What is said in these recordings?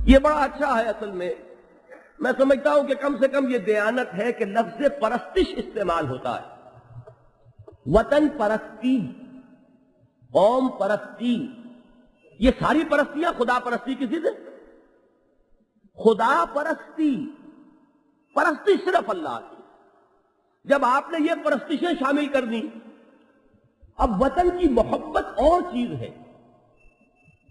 یہ بڑا اچھا ہے. اصل میں سمجھتا ہوں کہ کم سے کم یہ دیانت ہے کہ لفظ پرستش استعمال ہوتا ہے. وطن پرستی، قوم پرستی، یہ ساری پرستیاں خدا پرستی کسی سے، خدا پرستی، پرستی صرف اللہ کی. جب آپ نے یہ پرستشیں شامل کر دی، اب وطن کی محبت اور چیز ہے.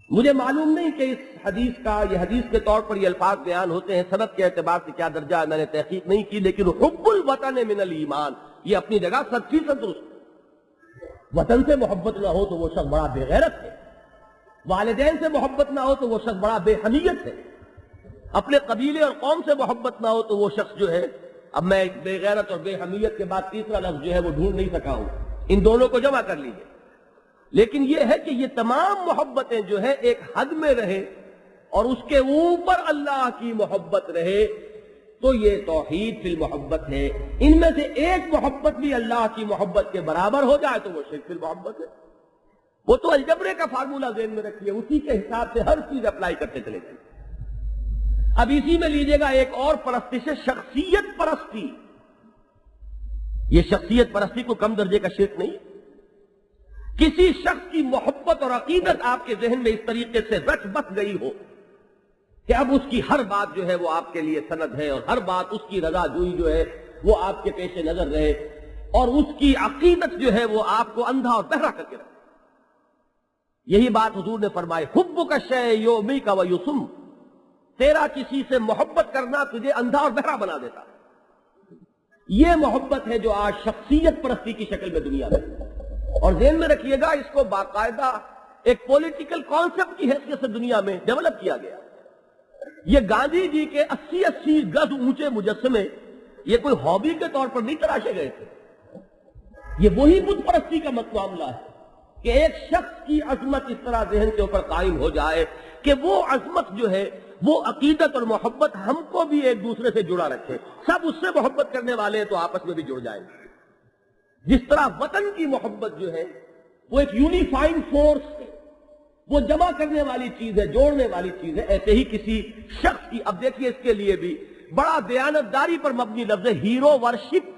مجھے معلوم نہیں کہ اس حدیث کا، یہ حدیث کے طور پر یہ الفاظ بیان ہوتے ہیں، سند کے اعتبار سے کیا درجہ ہے میں نے تحقیق نہیں کی، لیکن حب الوطن من الایمان یہ اپنی جگہ 100% درست. وطن سے محبت نہ ہو تو وہ شخص بڑا بے غیرت ہے، والدین سے محبت نہ ہو تو وہ شخص بڑا بے حمیت ہے، اپنے قبیلے اور قوم سے محبت نہ ہو تو وہ شخص جو ہے، اب میں بے غیرت اور بے حمیت کے بعد تیسرا لفظ جو ہے وہ ڈھونڈ نہیں سکا ہوں، ان دونوں کو جمع کر لیجیے. لیکن یہ ہے کہ یہ تمام محبتیں جو ہے ایک حد میں رہے اور اس کے اوپر اللہ کی محبت رہے تو یہ توحید فی المحبت ہے. ان میں سے ایک محبت بھی اللہ کی محبت کے برابر ہو جائے تو وہ شرک فی المحبت ہے. وہ تو الجبرے کا فارمولہ ذہن میں رکھیے، اسی کے حساب سے ہر چیز اپلائی کرتے چلے جائیں. اب اسی میں لیجئے گا ایک اور پرستش ہے، شخصیت پرستی. یہ شخصیت پرستی کو کم درجے کا شرک نہیں. کسی شخص کی محبت اور عقیدت آپ کے ذہن میں اس طریقے سے رچ بس گئی ہو کہ اب اس کی ہر بات جو ہے وہ آپ کے لیے سند ہے اور ہر بات اس کی رضا جوئی جو ہے وہ آپ کے پیش نظر رہے اور اس کی عقیدت جو ہے وہ آپ کو اندھا اور بہرا کر کے رکھے. یہی بات حضور نے فرمائی، حب کا شے یومی کا ویسم، تیرا کسی سے محبت کرنا تجھے اندھا اور بہرا بنا دیتا. یہ محبت ہے جو آج شخصیت پرستی کی شکل میں دنیا میں، اور ذہن میں رکھیے گا اس کو باقاعدہ ایک پولیٹیکل کانسیپٹ کی حیثیت سے دنیا میں ڈیولپ کیا گیا. یہ گاندھی جی کے 80 گز اونچے مجسمے یہ کوئی ہابی کے طور پر نہیں تراشے گئے تھے. یہ وہی بت پرستی کا معاملہ ہے کہ ایک شخص کی عظمت اس طرح ذہن کے اوپر قائم ہو جائے کہ وہ عظمت جو ہے وہ عقیدت اور محبت ہم کو بھی ایک دوسرے سے جڑا رکھے. سب اس سے محبت کرنے والے ہیں تو آپس میں بھی جڑ جائیں گے. جس طرح وطن کی محبت جو ہے وہ ایک یونیفائنگ فورس ہے، وہ جمع کرنے والی چیز ہے، جوڑنے والی چیز ہے، ایسے ہی کسی شخص کی، اب دیکھیے اس کے لیے بھی بڑا دیانتداری پر مبنی لفظ ہے، ہیرو ورشپ.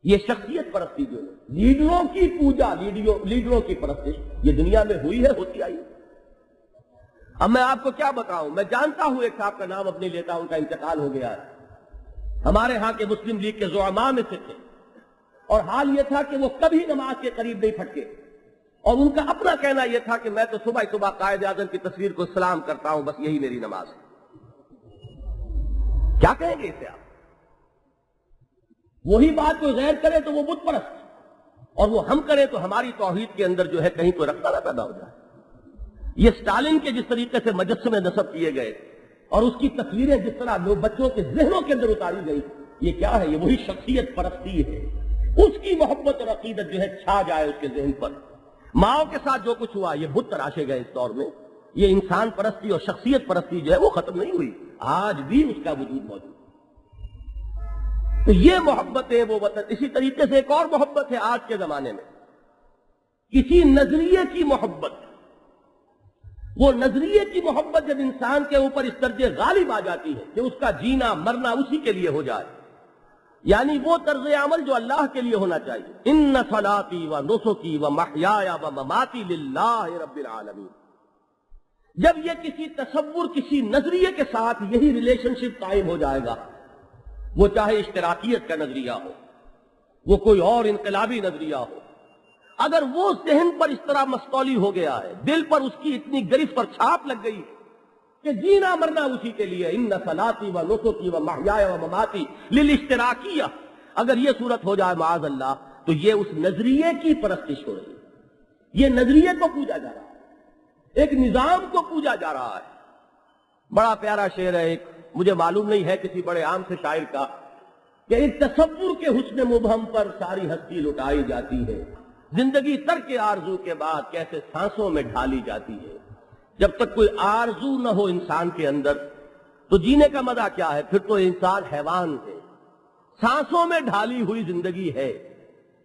یہ شخصیت پرستی جو ہے، لیڈروں کی پوجا، لیڈروں کی پرستش یہ دنیا میں ہوئی ہے، ہوتی آئی. اب میں آپ کو کیا بتاؤں، میں جانتا ہوں ایک صاحب کا نام اپنے لیتا ہوں، ان کا انتقال ہو گیا ہے، ہمارے ہاں کے مسلم لیگ کے زعماء میں سے تھے، اور حال یہ تھا کہ وہ کبھی نماز کے قریب نہیں پھٹکے، اور ان کا اپنا کہنا یہ تھا کہ میں تو صبح قائد اعظم کی تصویر کو سلام کرتا ہوں، بس یہی میری نماز ہے. کیا کہیں گے اسے آپ؟ وہی بات کوئی غیر کرے تو وہ بت پرست، اور وہ ہم کریں تو ہماری توحید کے اندر جو ہے کہیں کوئی رفتہ نہ پیدا ہو جائے. یہ اسٹالن کے جس طریقے سے مجسمے نصب کیے گئے اور اس کی تصویریں جس طرح بچوں کے ذہنوں کے اندر اتاری گئی، یہ کیا ہے؟ یہ وہی شخصیت پرستی ہے. اس کی محبت اور عقیدت جو ہے چھا جائے اس کے ذہن پر. ماؤں کے ساتھ جو کچھ ہوا، یہ بت تراشے گئے اس دور میں. یہ انسان پرستی اور شخصیت پرستی جو ہے وہ ختم نہیں ہوئی، آج بھی اس کا وجود موجود. تو یہ محبت ہے وہ وطن. اسی طریقے سے ایک اور محبت ہے آج کے زمانے میں، کسی نظریے کی محبت. وہ نظریے کی محبت جب انسان کے اوپر اس درجے غالب آ جاتی ہے کہ اس کا جینا مرنا اسی کے لیے ہو جائے، یعنی وہ طرز عمل جو اللہ کے لیے ہونا چاہیے. ان صلاتی و نسکی و محیای و مماتی للہ رب العالمین. جب یہ کسی تصور، کسی نظریے کے ساتھ یہی ریلیشن شپ قائم ہو جائے گا، وہ چاہے اشتراکیت کا نظریہ ہو، وہ کوئی اور انقلابی نظریہ ہو، اگر وہ ذہن پر اس طرح مستولی ہو گیا ہے، دل پر اس کی اتنی گرفت پر چھاپ لگ گئی ہے کہ جینا مرنا اسی کے لیے، ان صلاتی و نسکی و محیای و مماتی للاشتراکیہ، اگر یہ صورت ہو جائے معاذ اللہ تو یہ اس نظریے کی پرستش ہو رہی ہے. یہ نظریے کو پوجا جا رہا ہے، ایک نظام کو پوجا جا رہا ہے. بڑا پیارا شعر ہے ایک، مجھے معلوم نہیں ہے کسی بڑے عام سے شاعر کا، کہ ایک تصور کے حسن مبہم پر ساری ہستی لٹائی جاتی ہے، زندگی ترک آرزو کے بعد کیسے سانسوں میں ڈھالی جاتی ہے. جب تک کوئی آرزو نہ ہو انسان کے اندر تو جینے کا مزہ کیا ہے؟ پھر تو انسان حیوان ہے. سانسوں میں ڈھالی ہوئی زندگی ہے.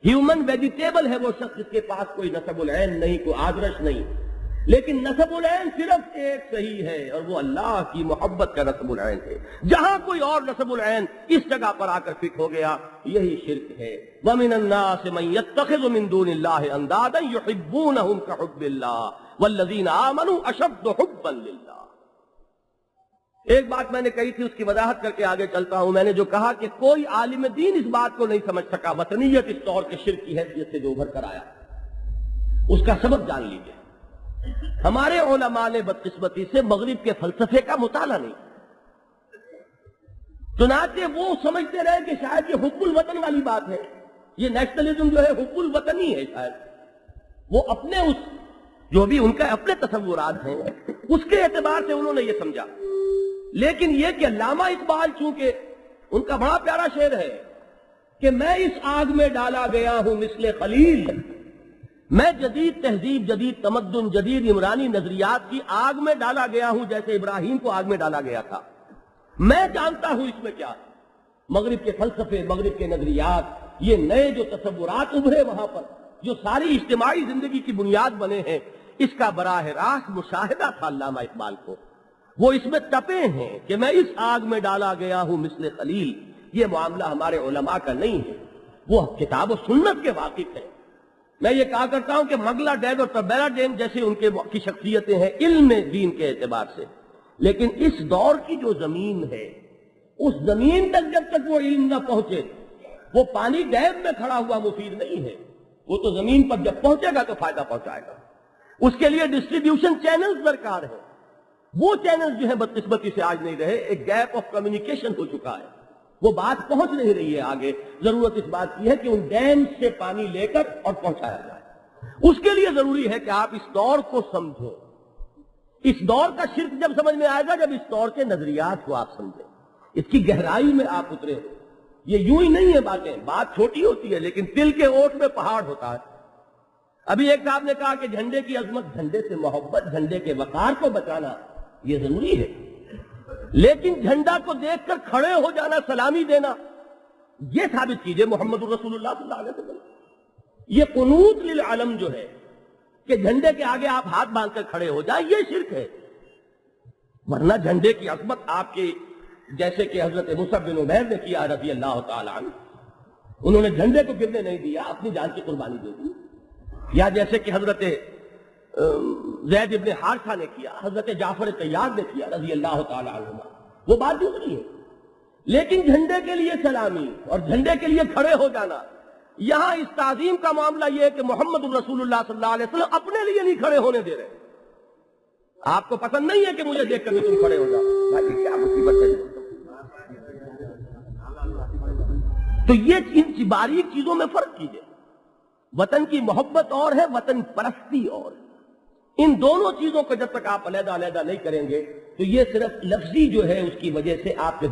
ہیومن ویجیٹیبل ہے وہ شخص جس کے پاس کوئی نسب العین نہیں، کوئی آدرش نہیں. لیکن نسب العین صرف ایک صحیح ہے اور وہ اللہ کی محبت کا نسب العین ہے. جہاں کوئی اور نسب العین اس جگہ پر آ کر فٹ ہو گیا یہی شرک ہے. وَمِنَ النَّاسِ مَن يَتَّخِذُ مِن دُونِ اللَّهِ أَندَادًا يُحِبُّونَهُمْ كَحُبِّ اللَّهِ وَالَّذِينَ آمَنُوا أَشَدُّ حُبًّا لِلَّهِ. ایک بات میں نے کہی تھی، اس کی وضاحت کر کے آگے چلتا ہوں. میں نے جو کہا کہ کوئی عالم دین اس بات کو نہیں سمجھ سکا وطنیت اس طور کے شرک کی حیثیت سے جو ابھر کر آیا. اس کا سبب جان لیجئے. ہمارے علماء نے بدقسمتی سے مغرب کے فلسفے کا مطالعہ نہیں. چنانچہ وہ سمجھتے رہے کہ شاید یہ حب الوطن والی بات ہے، یہ نیشنلزم جو ہے حب الوطن ہی ہے. شاید وہ اپنے اس جو بھی ان کا اپنے تصورات ہیں اس کے اعتبار سے انہوں نے یہ سمجھا. لیکن یہ کہ علامہ اقبال چونکہ ان کا بڑا پیارا شعر ہے کہ میں اس آگ میں ڈالا گیا ہوں مثل خلیل، میں جدید تہذیب، جدید تمدن، جدید عمرانی نظریات کی آگ میں ڈالا گیا ہوں جیسے ابراہیم کو آگ میں ڈالا گیا تھا. میں جانتا ہوں اس میں کیا ہے. مغرب کے فلسفے، مغرب کے نظریات، یہ نئے جو تصورات ابھرے وہاں پر جو ساری اجتماعی زندگی کی بنیاد بنے ہیں، اس کا براہ راست مشاہدہ تھا علامہ اقبال کو. وہ اس میں تپے ہیں کہ میں اس آگ میں ڈالا گیا ہوں مثل خلیل. یہ معاملہ ہمارے علماء کا نہیں ہے، وہ کتاب و سنت کے واقف ہیں. میں یہ کہا کرتا ہوں کہ مغلا ڈین اور تبیرا ڈین جیسے ان کی شخصیتیں ہیں علم دین کے اعتبار سے، لیکن اس دور کی جو زمین ہے اس زمین تک جب تک وہ علم نہ پہنچے، وہ پانی ڈیم میں کھڑا ہوا مفید نہیں ہے. وہ تو زمین پر جب پہنچے گا تو فائدہ پہنچائے گا. اس کے لیے ڈسٹریبیوشن چینلز درکار ہے. وہ چینل جو ہے بدقسمتی سے آج نہیں رہے. ایک گیپ آف کمیونیکیشن ہو چکا ہے، وہ بات پہنچ نہیں رہی ہے آگے. ضرورت اس بات کی ہے کہ ان ڈیم سے پانی لے کر اور پہنچایا جائے. اس کے لیے ضروری ہے کہ آپ اس دور کو سمجھیں. اس دور کا شرک جب سمجھ میں آئے گا جب اس دور کے نظریات کو آپ سمجھیں، اس کی گہرائی میں آپ اترے. یہ یوں ہی نہیں ہے باتیں، بات چھوٹی ہوتی ہے لیکن دل کے اوٹ میں پہاڑ ہوتا ہے. ابھی ایک صاحب نے کہا کہ جھنڈے کی عظمت، جھنڈے سے محبت، جھنڈے کے وقار کو بچانا یہ ضروری ہے، لیکن جھنڈا کو دیکھ کر کھڑے ہو جانا، سلامی دینا، یہ ثابت کیجئے محمد الرسول اللہ صلی اللہ علیہ وسلم. یہ قنوت للعلم جو ہے کہ جھنڈے کے آگے آپ ہاتھ باندھ کر کھڑے ہو جائیں، یہ شرک ہے. ورنہ جھنڈے کی عظمت آپ کے جیسے کہ حضرت مصعب بن عمیر نے کیا رضی اللہ تعالیٰ عنہ، انہوں نے جھنڈے کو گرنے نہیں دیا، اپنی جان کی قربانی دے دی. یا جیسے کہ حضرت زید ابن حارثہ نے کیا، حضرت جعفر طیار نے کیا رضی اللہ تعالیٰ عنہ. وہ بات دوسری ہے. لیکن جھنڈے کے لیے سلامی اور جھنڈے کے لیے کھڑے ہو جانا، یہاں اس تعظیم کا معاملہ یہ ہے کہ محمد الرسول اللہ صلی اللہ علیہ وسلم اپنے لیے نہیں کھڑے ہونے دے رہے. آپ کو پسند نہیں ہے کہ مجھے دیکھ کر تم کھڑے ہو جاؤ، بھائی کیا مصیبت ہے. تو یہ ان باریک چیزوں میں فرق کیجئے. وطن کی محبت اور ہے، وطن پرستی اور ہے. ان دونوں چیزوں کو جب تک آپ علیحدہ علیحدہ نہیں کریں گے تو یہ صرف لفظی جو ہے اس کی وجہ سے آپ کے